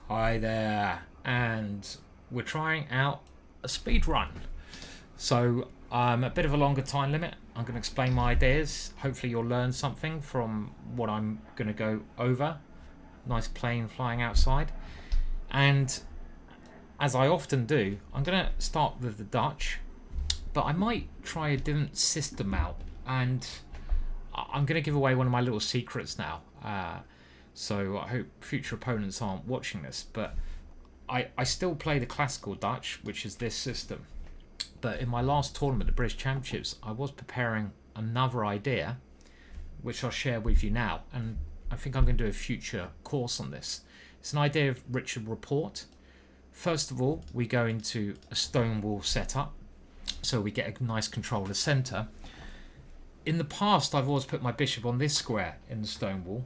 Hi there, and we're trying out a speed run. So, a bit of a longer time limit. I'm going to explain my ideas. Hopefully, you'll learn something from what I'm going to go over. Nice plane flying outside. And as I often do, I'm going to start with the Dutch, but I might try a different system out. And I'm going to give away one of my little secrets now. So I hope future opponents aren't watching this, but I still play the classical Dutch, which is this system. But in my last tournament, the British Championships, I was preparing another idea, which I'll share with you now. And I think I'm going to do a future course on this. It's an idea of Richard Report. First of all, we go into a Stonewall setup. So we get a nice control of the centre. In the past, I've always put my bishop on this square in the Stonewall.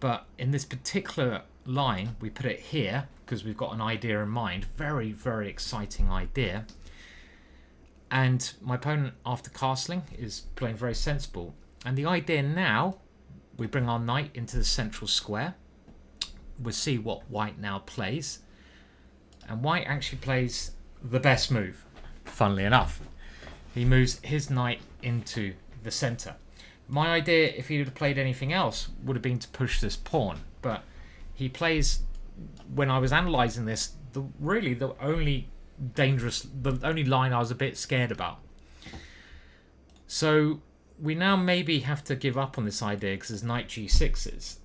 But in this particular line, we put it here because we've got an idea in mind. Very, very exciting idea. And my opponent, after castling, is playing very sensible. And the idea now, we bring our knight into the central square. We'll see what white now plays. And white actually plays the best move, funnily enough. He moves his knight into the centre. My idea, if he had played anything else, would have been to push this pawn. But he plays, when I was analysing this, the only line I was a bit scared about. So we now maybe have to give up on this idea because there's knight g6s.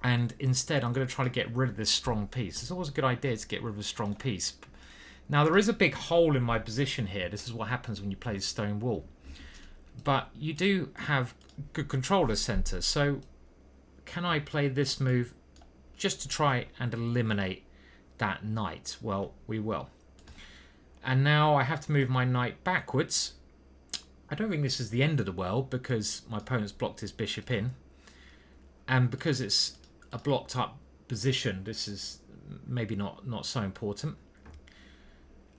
And instead, I'm going to try to get rid of this strong piece. It's always a good idea to get rid of a strong piece. Now, there is a big hole in my position here. This is what happens when you play Stonewall. But you do have good control of the centre. So can I play this move just to try and eliminate that knight? Well, we will. And now I have to move my knight backwards. I don't think this is the end of the world because my opponent's blocked his bishop in. And because it's a blocked up position, this is maybe not so important.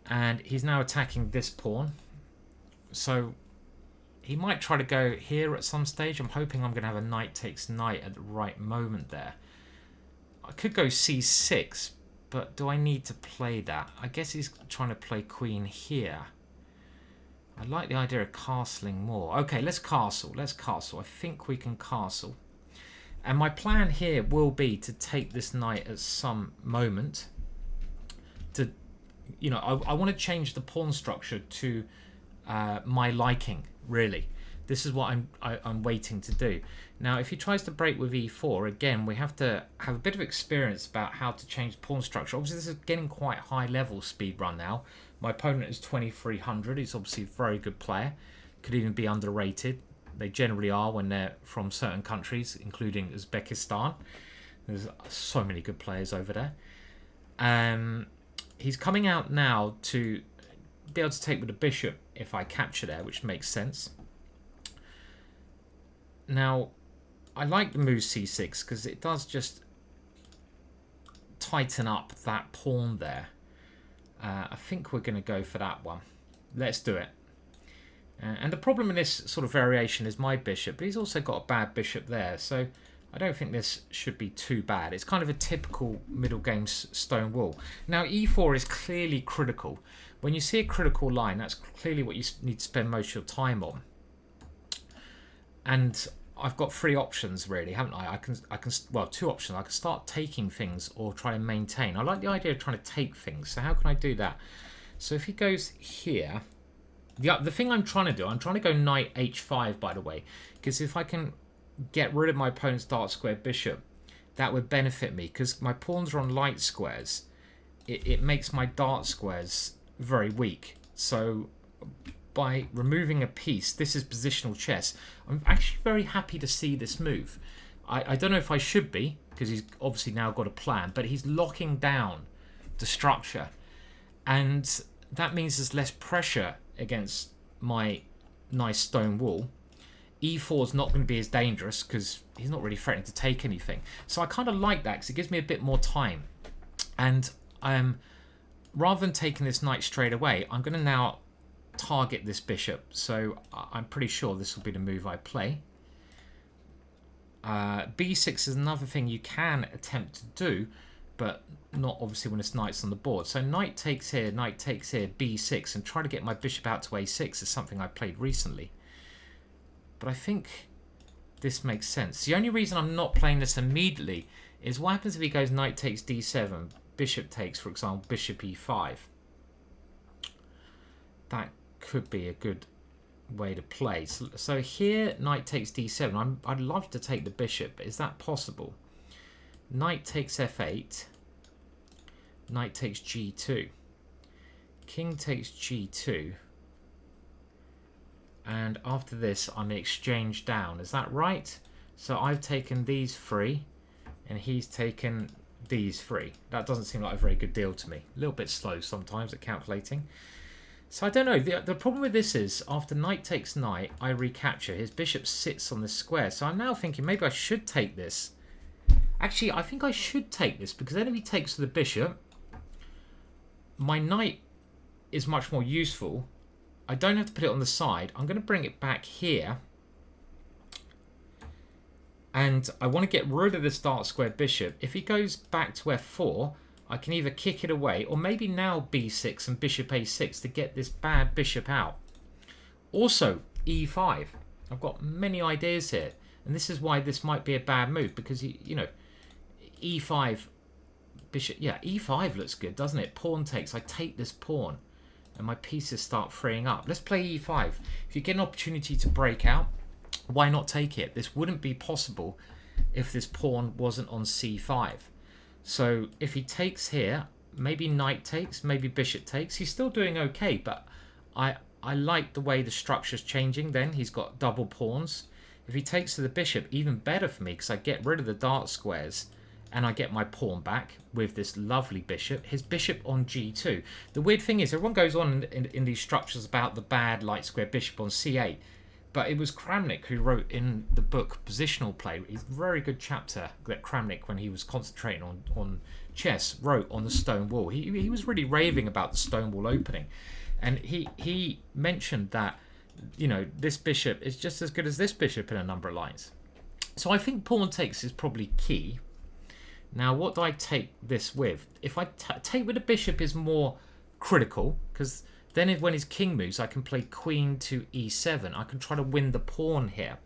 And he's now attacking this pawn. So he might try to go here at some stage. I'm hoping I'm going to have a knight takes knight at the right moment there. I could go c6, but do I need to play that? I guess he's trying to play queen here. I like the idea of castling more. Okay, let's castle. Let's castle. I think we can castle. And my plan here will be to take this knight at some moment. To, you know, I want to change the pawn structure to my liking. Really, this is what I'm waiting to do. Now, if he tries to break with e4, again, we have to have a bit of experience about how to change pawn structure. Obviously, this is getting quite high level speed run now. My opponent is 2300. He's obviously a very good player. Could even be underrated. They generally are when they're from certain countries, including Uzbekistan. There's so many good players over there. He's coming out now to be able to take with the bishop if I capture there, which makes sense. Now, I like the move c6 because it does just tighten up that pawn there. I think we're going to go for that one. Let's do it. And the problem in this sort of variation is my bishop, but he's also got a bad bishop there, so I don't think this should be too bad. It's kind of a typical middle game Stonewall. Now, e4 is clearly critical. When you see a critical line, that's clearly what you need to spend most of your time on. And I've got three options, really, haven't I? I can well, two options. I can start taking things or try and maintain. I like the idea of trying to take things. So how can I do that? So if he goes here, the thing I'm trying to do, I'm trying to go knight h5, by the way, because if I can get rid of my opponent's dark square bishop, that would benefit me because my pawns are on light squares. It makes my dark squares very weak. So by removing a piece, this is positional chess. I'm actually very happy to see this move. I don't know if I should be because he's obviously now got a plan, but he's locking down the structure, and that means there's less pressure against my nice stone wall. e4 is not going to be as dangerous because he's not really threatening to take anything. So I kind of like that because it gives me a bit more time. And rather than taking this knight straight away, I'm going to now target this bishop. So I'm pretty sure this will be the move I play. b6 is another thing you can attempt to do, but not obviously when it's knights on the board. So knight takes here, b6, and try to get my bishop out to a6 is something I played recently. But I think this makes sense. The only reason I'm not playing this immediately is what happens if he goes knight takes d7, bishop takes, for example, bishop e5. That could be a good way to play. So here, knight takes d7. I'd love to take the bishop, but is that possible? Knight takes f8. Knight takes g2. King takes g2. And after this, I'm exchange down. Is that right? So I've taken these three, and he's taken these three. That doesn't seem like a very good deal to me. A little bit slow sometimes at calculating. So I don't know. The problem with this is, after knight takes knight, I recapture. His bishop sits on this square. So I'm now thinking maybe I should take this. Actually, I think I should take this, because then if he takes the bishop, my knight is much more useful. I don't have to put it on the side. I'm going to bring it back here. And I want to get rid of this dark square bishop. If he goes back to f4, I can either kick it away, or maybe now b6 and bishop a6 to get this bad bishop out. Also, e5. I've got many ideas here. And this is why this might be a bad move, because, you know, e5, bishop, yeah, e5 looks good, doesn't it? Pawn takes. I take this pawn, and my pieces start freeing up. Let's play e5. If you get an opportunity to break out, why not take it? This wouldn't be possible if this pawn wasn't on c5. So if he takes here, maybe knight takes, maybe bishop takes. He's still doing okay, but I like the way the structure's changing then. He's got double pawns. If he takes to the bishop, even better for me, because I get rid of the dark squares and I get my pawn back with this lovely bishop. His bishop on g2. The weird thing is, everyone goes on in these structures about the bad light square bishop on c8. But it was Kramnik who wrote in the book Positional Play. It's a very good chapter that Kramnik, when he was concentrating on chess, wrote on the Stonewall. He was really raving about the Stonewall opening. And he mentioned that, you know, this bishop is just as good as this bishop in a number of lines. So I think pawn takes is probably key. Now, what do I take this with? If I take with the bishop is more critical, because then when his king moves, I can play queen to e7. I can try to win the pawn here.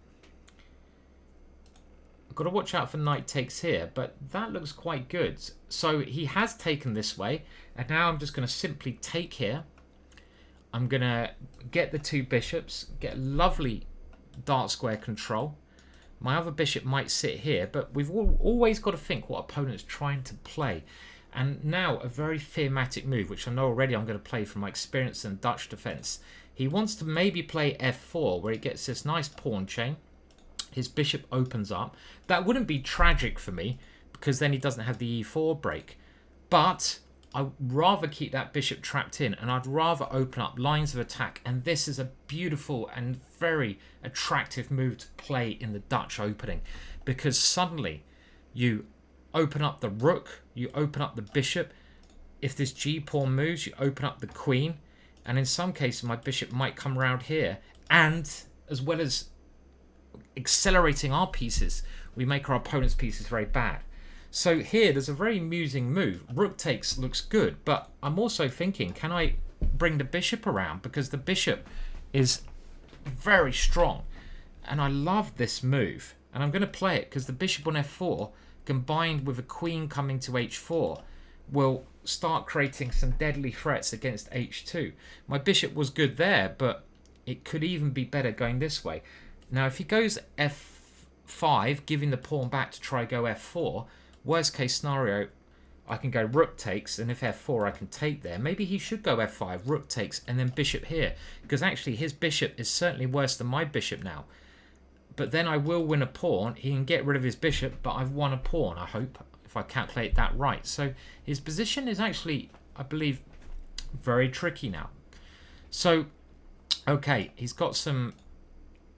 I've got to watch out for knight takes here, but that looks quite good. So he has taken this way, and now I'm just going to simply take here. I'm going to get the two bishops, get lovely dark square control. My other bishop might sit here, but we've always got to think what opponent's trying to play. And now a very thematic move, which I know already I'm going to play from my experience in Dutch defense. He wants to maybe play f4, where he gets this nice pawn chain. His bishop opens up. That wouldn't be tragic for me, because then he doesn't have the e4 break. But I'd rather keep that bishop trapped in, and I'd rather open up lines of attack. And this is a beautiful and very attractive move to play in the Dutch opening, because suddenly you open up the rook, you open up the bishop. If this g-pawn moves, you open up the queen. And in some cases, my bishop might come around here. And as well as accelerating our pieces, we make our opponent's pieces very bad. So here, there's a very amusing move. Rook takes looks good, but I'm also thinking, can I bring the bishop around? Because the bishop is very strong. And I love this move. And I'm going to play it, because the bishop on f4, combined with a queen coming to h4, will start creating some deadly threats against h2. My bishop was good there, but it could even be better going this way. Now, if he goes f5, giving the pawn back to try go f4, worst case scenario, I can go rook takes, and if f4, I can take there. Maybe he should go f5, rook takes, and then bishop here, because actually his bishop is certainly worse than my bishop now. But then I will win a pawn. He can get rid of his bishop, but I've won a pawn, I hope, if I calculate that right. So his position is actually, I believe, very tricky now. So, okay, he's got some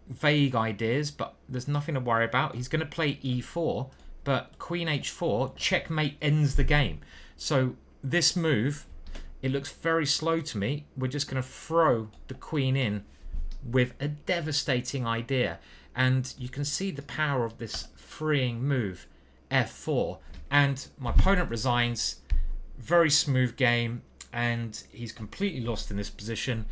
vague ideas, but there's nothing to worry about. He's going to play e4, but queen h4, checkmate ends the game. So this move, it looks very slow to me. We're just going to throw the queen in with a devastating idea. And you can see the power of this freeing move, f4. and my opponent resigns. Very smooth game, and he's completely lost in this position.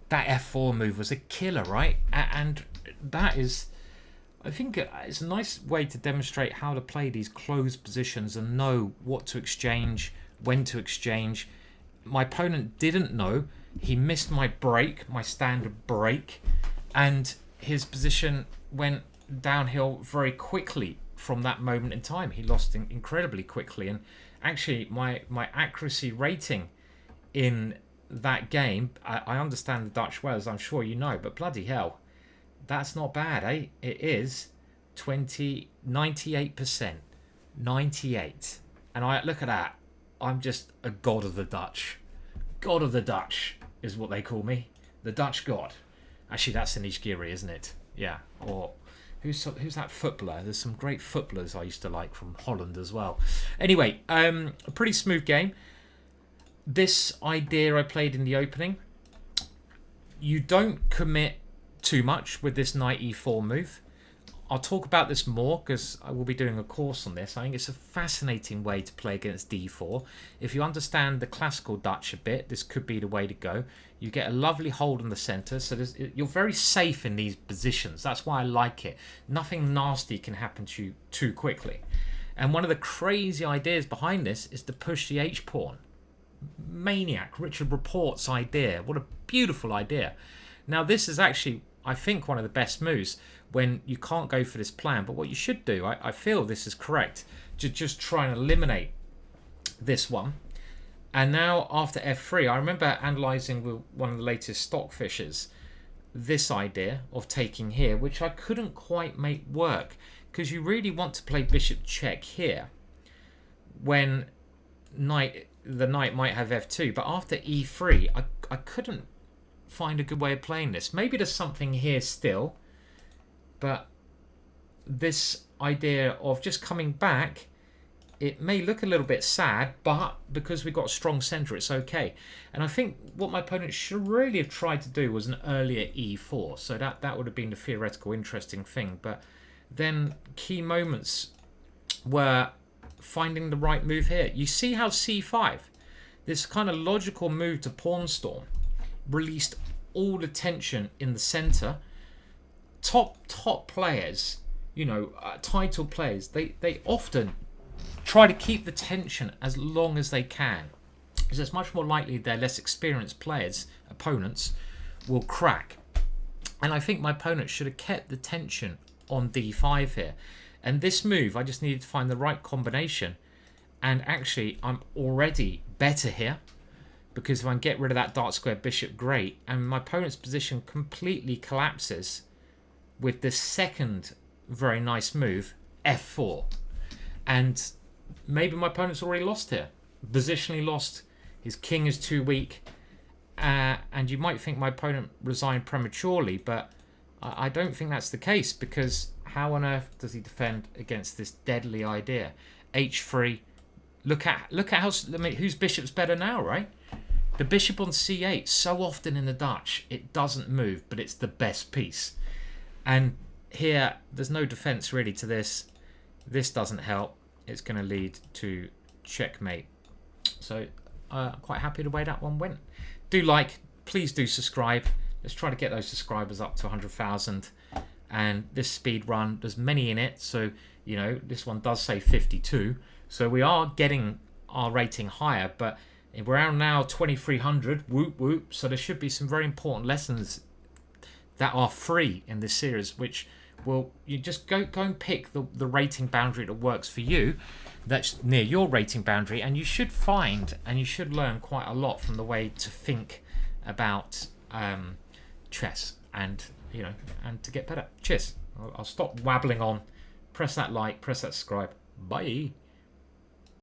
That f4 move was a killer, right? And that is, I think it's a nice way to demonstrate how to play these closed positions and know what to exchange, when to exchange. My opponent didn't know. He missed my break, my standard break, and his position went downhill very quickly from that moment in time. He lost incredibly quickly, and actually my accuracy rating in that game, I understand the Dutch well, as I'm sure you know, but bloody hell, that's not bad, eh? It is 98%. 98. And I look at that, I'm just a god of the Dutch. God of the Dutch is what they call me. The Dutch god. Actually, that's Anish Giri, isn't it? Yeah. Or who's that footballer? There's some great footballers I used to like from Holland as well. Anyway, a pretty smooth game. This idea I played in the opening. You don't commit too much with this knight e4 move. I'll talk about this more because I will be doing a course on this. I think it's a fascinating way to play against d4. If you understand the classical Dutch a bit, this could be the way to go. You get a lovely hold in the center, so you're very safe in these positions. That's why I like it. Nothing nasty can happen to you too quickly. And one of the crazy ideas behind this is to push the h-pawn. Maniac, Richard Report's idea. What a beautiful idea. Now this is actually, I think, one of the best moves when you can't go for this plan. But what you should do, I feel this is correct, to just try and eliminate this one. And now after f3, I remember analysing with one of the latest stockfishes this idea of taking here, which I couldn't quite make work, because you really want to play bishop check here when the knight might have f2. But after e3, I couldn't find a good way of playing this. Maybe there's something here still, but this idea of just coming back, it may look a little bit sad, but because we've got a strong center, it's okay. And I think what my opponent should really have tried to do was an earlier e4, so that would have been the theoretical interesting thing. But then key moments were finding the right move here. You see how c5, this kind of logical move to pawn storm, released all the tension in the center. Top players, you know, title players, they often try to keep the tension as long as they can, because it's much more likely their less experienced players, opponents, will crack. And I think my opponent should have kept the tension on d5 here. And this move, I just needed to find the right combination. And actually, I'm already better here, because if I can get rid of that dark square bishop, great. And my opponent's position completely collapses with this second very nice move, f4. And maybe my opponent's already lost here. Positionally lost. His king is too weak. And you might think my opponent resigned prematurely, but I don't think that's the case, because how on earth does he defend against this deadly idea? h3. Look at how, I mean, whose bishop's better now, right? The bishop on c8. So often in the Dutch, it doesn't move, but it's the best piece. And here, there's no defense really to this. This doesn't help. It's going to lead to checkmate. So I'm quite happy the way that one went. Do like, please do subscribe. Let's try to get those subscribers up to 100,000. And this speed run, there's many in it. So, you know, this one does say 52. So we are getting our rating higher, but we're around now 2,300. Whoop, whoop. So there should be some very important lessons that are free in this series, which will, you just go and pick the rating boundary that works for you, that's near your rating boundary, and you should find and you should learn quite a lot from the way to think about chess, and you know, and to get better. Cheers. I'll stop wabbling on. Press that like, press that subscribe. Bye.